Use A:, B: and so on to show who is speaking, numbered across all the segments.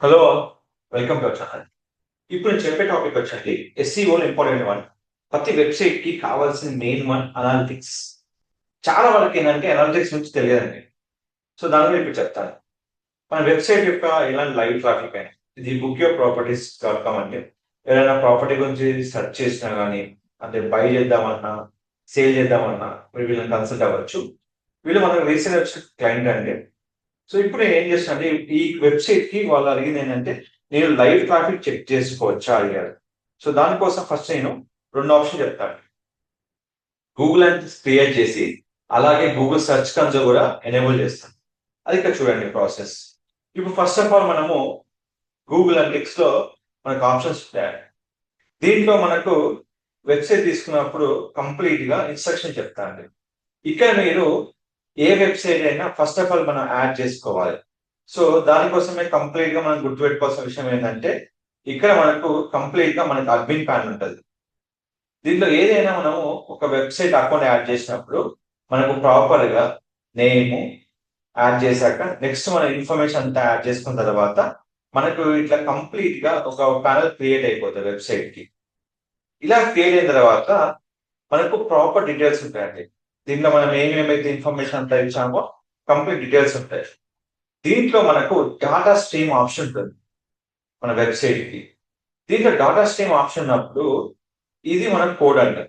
A: Hello, welcome to our channel. ఇప్పుడు నేను చెప్పే టాపిక్ వచ్చండి ఎస్సీఓలో ఇంపార్టెంట్ వన్. ప్రతి వెబ్సైట్ కి కావాల్సిన మెయిన్ వన్ అనాలిటిక్స్. చాలా వరకు ఏంటంటే అనాలిటిక్స్ నుంచి తెలియదండి. సో దాని గురించి ఇప్పుడు చెప్తాను. మన వెబ్సైట్ యొక్క ఎలాంటి లైవ్ ట్రాఫిక్ అయినా ఇది book your properties dot com అంటే ఏదైనా ప్రాపర్టీ గురించి సెర్చ్ చేసినా కానీ అంటే బై చేద్దామన్నా సేల్ చేద్దామన్నా మీరు వీళ్ళని కన్సల్ట్ అవ్వచ్చు. వీళ్ళు మనకు రీసెర్చ్ క్లయింట్ అండి. సో ఇప్పుడు నేను ఏం చేస్తున్నా అంటే ఈ వెబ్సైట్ కి వాళ్ళు అడిగింది ఏంటంటే నేను లైవ్ ట్రాఫిక్ చెక్ చేసుకోవచ్చా అడిగారు. సో దానికోసం ఫస్ట్ నేను రెండు ఆప్షన్ చెప్తాను. గూగుల్ అని క్రియేట్ చేసి అలాగే గూగుల్ సెర్చ్ కన్సోల్ కూడా ఎనేబుల్ చేస్తాను. అది ఇక్కడ చూడండి ప్రాసెస్. ఇప్పుడు ఫస్ట్ ఆఫ్ ఆల్ మనము గూగుల్ అనలిటిక్స్ లో మనకు ఆప్షన్స్ ఉంటాయి. దీంట్లో మనకు వెబ్సైట్ తీసుకున్నప్పుడు కంప్లీట్ గా ఇన్స్ట్రక్షన్ చెప్తానండి. ఇక్కడ మీరు ఏ వెబ్సైట్ అయినా ఫస్ట్ ఆఫ్ ఆల్ మనం యాడ్ చేసుకోవాలి. సో దానికోసమే కంప్లీట్ గా మనం గుర్తుపెట్టుకోవాల్సిన విషయం ఏంటంటే ఇక్కడ మనకు కంప్లీట్ గా మనకు అడ్మిన్ ప్యాన్ ఉంటుంది. దీంట్లో ఏదైనా మనము ఒక వెబ్సైట్ అకౌంట్ యాడ్ చేసినప్పుడు మనకు ప్రాపర్ గా నేమ్ యాడ్ చేశాక నెక్స్ట్ మన ఇన్ఫర్మేషన్ అంతా యాడ్ చేసుకున్న తర్వాత మనకు ఇట్లా కంప్లీట్ గా ఒక ప్యానల్ క్రియేట్ అయిపోతుంది వెబ్సైట్ కి. ఇలా క్రియేట్ అయిన తర్వాత మనకు ప్రాపర్ డీటెయిల్స్ ఉంటాయండి. దీంట్లో మనం ఏమేమైతే ఇన్ఫర్మేషన్ అంతా ఇచ్చామో కంప్లీట్ డీటెయిల్స్ ఉంటాయి. దీంట్లో మనకు డాటా స్ట్రీమ్ ఆప్షన్ ఉంటుంది మన వెబ్సైట్ కి. దీంట్లో డాటా స్ట్రీమ్ ఆప్షన్ ఉన్నప్పుడు ఇది మన కోడ్ అండి.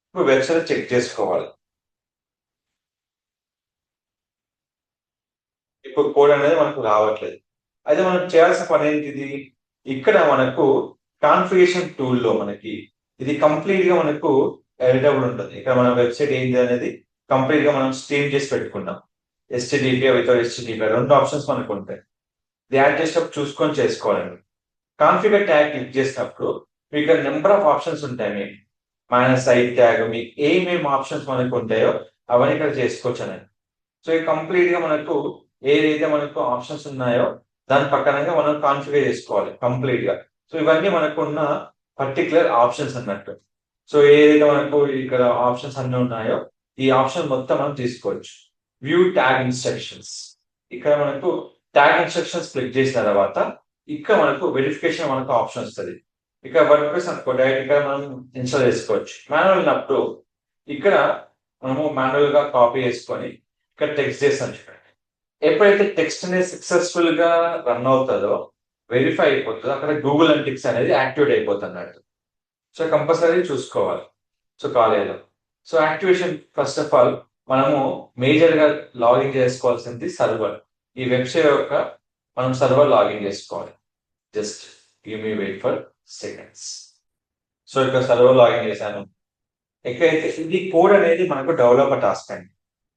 A: ఇప్పుడు వెబ్సైట్ చెక్ చేసుకోవాలి. ఇప్పుడు కోడ్ అనేది మనకు రావట్లేదు. అయితే మనం చేయాల్సిన పని ఏంటిది? ఇక్కడ మనకు కాన్ఫిగరేషన్ టూల్ లో మనకి ఇది కంప్లీట్ గా మనకు ఎడిటబుల్ ఉంటుంది. ఇక్కడ మన వెబ్సైట్ ఏంటి అనేది కంప్లీట్ గా మనం స్ట్రీమ్ చేసి పెట్టుకున్నాం. HTTP వితౌట్ HTTP రెండు ఆప్షన్స్ మనకు ఉంటాయి. ఇది యాడ్ చేసేటప్పుడు చూసుకొని చేసుకోవాలండి. కాన్ఫిగర్ ట్యాగ్ క్లిక్ చేసినప్పుడు మీకు నెంబర్ ఆఫ్ ఆప్షన్స్ ఉంటాయి. మీకు సైట్ ట్యాగ్ మీకు ఏమేమి ఆప్షన్స్ మనకు ఉంటాయో అవన్నీ ఇక్కడ చేసుకోవచ్చు అనండి. సో ఇది కంప్లీట్ గా మనకు ఏదైతే మనకు ఆప్షన్స్ ఉన్నాయో దాని పక్కనంగా మనం కాన్ఫిగర్ చేసుకోవాలి కంప్లీట్ గా. సో ఇవన్నీ మనకు ఉన్న పర్టికులర్ ఆప్షన్స్ అన్నట్టు. సో ఏదైతే మనకు ఇక్కడ ఆప్షన్స్ అన్ని ఉన్నాయో ఈ ఆప్షన్ మొత్తం మనం తీసుకోవచ్చు. View tag instructions. ఇక్కడ మనకు ట్యాగ్ ఇన్స్ట్రక్షన్స్ క్లిక్ చేసిన తర్వాత ఇక్కడ మనకు వెరిఫికేషన్ మనకు ఆప్షన్ వస్తుంది. ఇక్కడ వర్డ్ ప్రెస్ అనుకో డైరెక్ట్ ఇక్కడ మనం ఇన్స్టాల్ చేసుకోవచ్చు. మాన్యువల్ ఉన్నప్పుడు ఇక్కడ మనము మాన్యువల్ గా కాపీ చేసుకొని ఇక్కడ టెక్స్ట్ చేస్తాం చూడండి. ఎప్పుడైతే టెక్స్ట్ అనేది సక్సెస్ఫుల్ గా రన్ అవుతుందో వెరిఫై అయిపోతుందో అక్కడ గూగుల్ అనలిటిక్స్ అనేది యాక్టివేట్ అయిపోతుంది అన్నట్టు. సో కంపల్సరీ చూసుకోవాలి. సో కాలేజీలో so activation first of all మనము మేజర్ గా లాగిన్ చేసుకోవాల్సింది సర్వర్. ఈ వెబ్సైట్ యొక్క మనం సర్వర్ లాగిన్ చేసుకోవాలి. Just give me wait for seconds. So ఇక్కడ సర్వర్ లాగిన్ చేశాను. ఎక్కడైతే ఇది కోడ్ అనేది మనకు డెవలపర్ టాస్క్ అండి.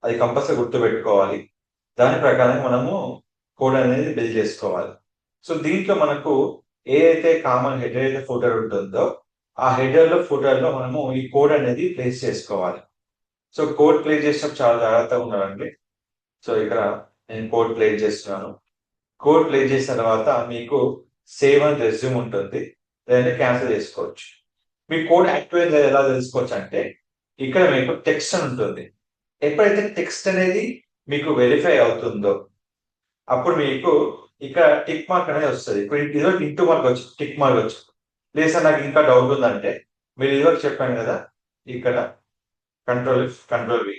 A: అది కంపల్సరీ గుర్తు పెట్టుకోవాలి. దాని ప్రకారం మనము కోడ్ అనేది బిల్డ్ చేసుకోవాలి. సో దీంట్లో మనకు ఏదైతే కామన్ హెడర్ అయితే ఫూటర్ ఉంటుందో ఆ హెడర్ లో ఫూటర్ లో మనము ఈ కోడ్ అనేది ప్లేస్ చేసుకోవాలి. సో కోడ్ ప్లేస్ చేసినప్పుడు చాలా జాగ్రత్తగా ఉండాలండి. సో ఇక్కడ నేను కోడ్ ప్లేస్ చేస్తున్నాను. కోడ్ ప్లేస్ చేసిన తర్వాత మీకు సేవ్ అండ్ రెజ్యూమ్ ఉంటుంది. దాన్ని క్యాన్సిల్ చేసుకోవచ్చు. మీ కోడ్ యాక్టివేట్ ఎలా తెలుసుకోవచ్చు అంటే ఇక్కడ మీకు టెక్స్ట్ అని ఉంటుంది. ఎప్పుడైతే టెక్స్ట్ అనేది మీకు వెరిఫై అవుతుందో అప్పుడు మీకు ఇక్కడ టిక్ మార్క్ అనేది వస్తుంది. ఇప్పుడు ఇదో ఇంటూ మార్క్ వచ్చి టిక్ మార్క్ వచ్చి లేదు నాకు ఇంకా డౌట్ ఉందంటే మీరు ఇదివరకు చెప్పాను కదా ఇక్కడ కంట్రోల్ వి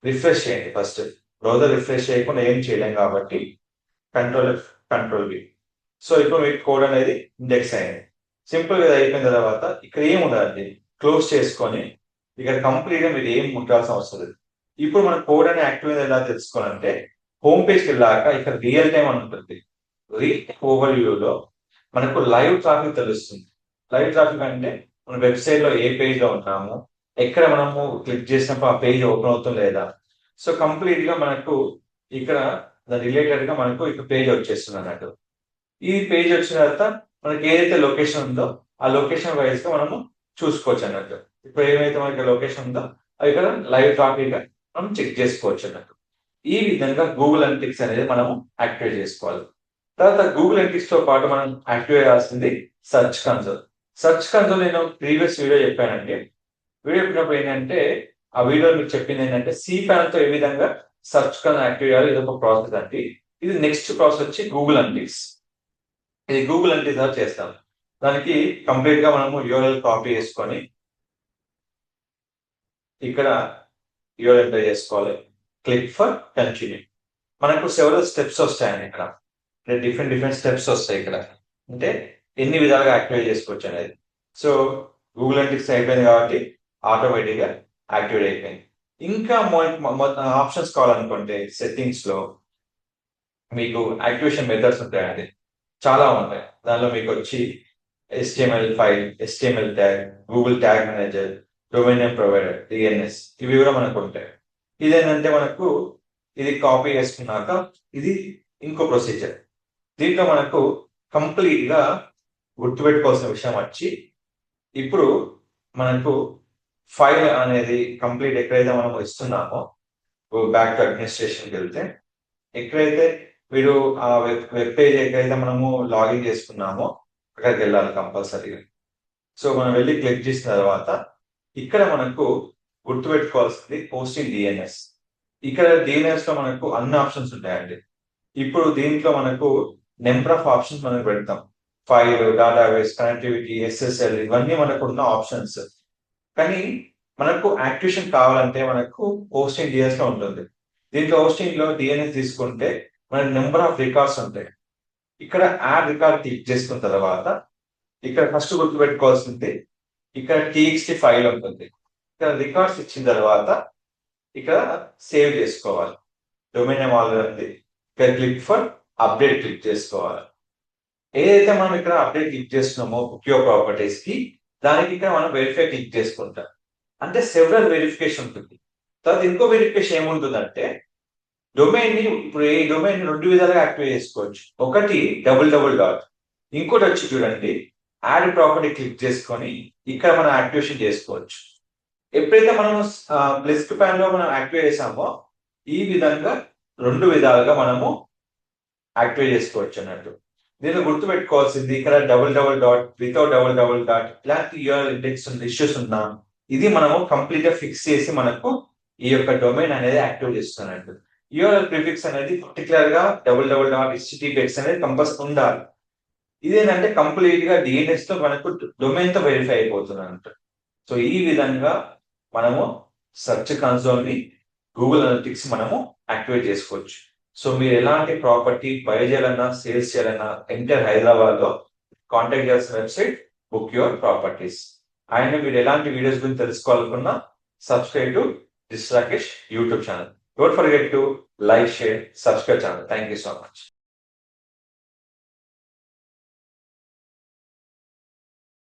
A: రిఫ్రెష్ చేయండి. ఫస్ట్ బ్రౌజర్ రిఫ్రెష్ చేయకుండా ఏం చేయలేం కాబట్టి కంట్రోల్ వి. సో ఇప్పుడు మీకు కోడ్ అనేది ఇండెక్స్ అయింది. సింపుల్ గా అయిపోయిన తర్వాత ఇక్కడ ఏం ఉండదండి, క్లోజ్ చేసుకొని ఇక్కడ కంప్లీట్ గా మీరు ఏం ఉండాల్సిన అవసరం లేదు. ఇప్పుడు మన కోడ్ అనేది యాక్టివ్ ఎలా తెలుసుకోవాలంటే హోమ్ పేజ్కి వెళ్ళాక ఇక్కడ రియల్ టైం అని ఉంటుంది. రీల్ ఓవర్ వ్యూలో మనకు లైవ్ ట్రాఫిక్ తెలుస్తుంది. లైవ్ ట్రాఫిక్ అంటే మన వెబ్సైట్ లో ఏ పేజ్ లో ఉన్నాము, ఎక్కడ మనము క్లిక్ చేసినప్పుడు ఆ పేజ్ ఓపెన్ అవుతుంది లేదా. సో కంప్లీట్ గా మనకు ఇక్కడ రిలేటెడ్ గా మనకు ఇక్కడ పేజ్ వచ్చేస్తుంది అన్నట్టు. ఈ పేజ్ వచ్చిన తర్వాత మనకి ఏదైతే లొకేషన్ ఉందో ఆ లొకేషన్ వైజ్ గా మనము చూసుకోవచ్చు అన్నట్టు. ఇప్పుడు ఏమైతే మనకి లొకేషన్ ఉందో అది ఇక్కడ లైవ్ ట్రాఫిక్ గా మనం చెక్ చేసుకోవచ్చు అన్నట్టు. ఈ విధంగా గూగుల్ అనలిటిక్స్ అనేది మనము యాక్టివేట్ చేసుకోవాలి. తర్వాత గూగుల్ అనలిటిక్స్ తో పాటు మనం యాక్టివేట్ చేయాల్సింది సెర్చ్ కన్సోల్. సెర్చ్ కన్సోల్ నేను ప్రీవియస్ వీడియో చెప్పానండి. వీడియో చెప్పినప్పుడు ఏంటంటే ఆ వీడియో మీకు చెప్పింది ఏంటంటే cPanel తో ఏ విధంగా సెర్చ్ కన్సోల్ యాక్టివేట్ చేయాలి. ఇది ఒక ప్రాసెస్ అండి. ఇది నెక్స్ట్ ప్రాసెస్ వచ్చి గూగుల్ అనలిటిక్స్. ఇది గూగుల్ అంటే చేస్తాం. దానికి కంప్లీట్ గా మనము యూఆర్ఎల్ కాపీ చేసుకొని ఇక్కడ యూఆర్ఎల్ ఎంటర్ చేసుకోవాలి. Click for continue. మనకు సెవెరల్ స్టెప్స్ వస్తాయండి ఇక్కడ. డిఫరెంట్ స్టెప్స్ వస్తాయి ఇక్కడ. అంటే ఎన్ని విధాలుగా యాక్టివేట్ చేసుకోవచ్చు అనేది. సో గూగుల్ అనలిటిక్స్ అయిపోయింది కాబట్టి ఆటోమేటిక్ గా యాక్టివేట్ అయిపోయింది. ఇంకా ఆప్షన్స్ కావాలనుకుంటే సెట్టింగ్స్ లో మీకు యాక్టివేషన్ మెథడ్స్ ఉంటాయండి, చాలా ఉంటాయి. దానిలో మీకు వచ్చి HTML5, HTML tag, Google tag manager, domain name provider, DNS, ఇవి కూడా మనకు ఉంటాయి. ఇదేంటంటే మనకు ఇది కాపీ చేసుకున్నాక ఇది ఇంకో ప్రొసీజర్. దీంట్లో మనకు కంప్లీట్ గా గుర్తుపెట్టుకోవాల్సిన విషయం వచ్చి, ఇప్పుడు మనకు ఫైల్ అనేది కంప్లీట్ ఎక్కడైతే మనం ఇస్తున్నామో బ్యాక్ టు అడ్మినిస్ట్రేషన్కి వెళ్తే ఎక్కడైతే మీరు ఆ వెబ్ పేజ్ ఎక్కడైతే మనము లాగిన్ చేసుకున్నామో అక్కడికి వెళ్ళాలి కంపల్సరీగా. సో మనం వెళ్ళి క్లిక్ చేసిన తర్వాత ఇక్కడ మనకు గుర్తుపెట్టుకోవాల్సింది పోస్టింగ్ DNS. ఇక్కడ DNS లో మనకు అన్ని ఆప్షన్స్ ఉంటాయండి. ఇప్పుడు దీంట్లో మనకు నెంబర్ ఆఫ్ ఆప్షన్స్ మనం పెడతాం. ఫైల్, డేటాబేస్, కనెక్టివిటీ, SSL, ఇవన్నీ మనకు ఉన్న ఆప్షన్స్. కానీ మనకు యాక్టివేషన్ కావాలంటే మనకు హోస్టింగ్ DNS లో ఉంటుంది. దీంట్లో హోస్టింగ్ లో DNS తీసుకుంటే మనకు నెంబర్ ఆఫ్ రికార్డ్స్ ఉంటాయి. ఇక్కడ యాడ్ రికార్డ్ క్లిక్ చేసుకున్న తర్వాత ఇక్కడ ఫస్ట్ గుర్తుపెట్టుకోవాల్సింది ఇక్కడ TXT ఫైల్ ఉంటుంది. ఇక్కడ రికార్డ్స్ ఇచ్చిన తర్వాత ఇక్కడ సేవ్ చేసుకోవాలి. డొమైన్ నేమ్ ఆల్రెడీ ఉంది. ఇక్కడ క్లిక్ ఫర్ అప్డేట్ క్లిక్ చేసుకోవాలి. ఏదైతే మనం ఇక్కడ అప్డేట్ క్లిక్ చేస్తున్నామో ఉపయోగ ప్రాపర్టీస్ కి, దానికి ఇక్కడ మనం వెరిఫై క్లిక్ చేసుకుంటాం. అంటే సెవరల్ వెరిఫికేషన్ ఉంటుంది. తర్వాత ఇంకో వెరిఫికేషన్ ఏముంటుందంటే డొమైన్ ని, ఇప్పుడు ఈ డొమైన్ 2 విధాలుగా యాక్టివేట్ చేసుకోవచ్చు. ఒకటి //. ఇంకోటి వచ్చి చూడండి, యాడ్ ప్రాపర్టీ క్లిక్ చేసుకొని ఇక్కడ మనం యాక్టివేషన్ చేసుకోవచ్చు. ఎప్పుడైతే మనం లిస్ట్ ప్యాన్ లో మనం యాక్టివేట్ చేసామో ఈ విధంగా 2 విధాలుగా మనము యాక్టివేట్ చేసుకోవచ్చు అన్నట్టు. దీనిలో గుర్తు పెట్టుకోవాల్సింది ఇక్కడ //, వితౌట్ //, ఇలాంటి యూఆర్ఎల్ ఇండెక్స్ ఇష్యూస్ ఉన్నా ఇది మనము కంప్లీట్ గా ఫిక్స్ చేసి మనకు ఈ యొక్క డొమైన్ అనేది యాక్టివేట్ చేస్తున్నట్టు. యూఆర్ఎల్ ప్రిఫిక్స్ అనేది పర్టికులర్ గా //, HTTPS అనేది కంపల్సరీ ఉండాలి. ఇదేంటంటే కంప్లీట్ గా DNS తో మనకు డొమైన్ తో వెరిఫై అయిపోతుంది అన్నట్టు. సో ఈ విధంగా మనము సెర్చ్ కన్సోల్ ని గూగుల్ అనలిటిక్స్ మనము యాక్టివేట్ చేసుకోవచ్చు. సో మీరు ఎలాంటి ప్రాపర్టీ బై చేయాలన్నా, సేల్స్ చేయాలన్నా ఎంటర్ హైదరాబాద్ లో కాంటాక్ట్ చేయాల్సిన వెబ్సైట్ బుక్ యువర్ ప్రాపర్టీస్. ఆయన మీరు ఎలాంటి వీడియోస్ గురించి తెలుసుకోవాలనుకున్నా subscribe to this Rakesh YouTube channel. Don't forget to like, share, subscribe channel. Thank you so much.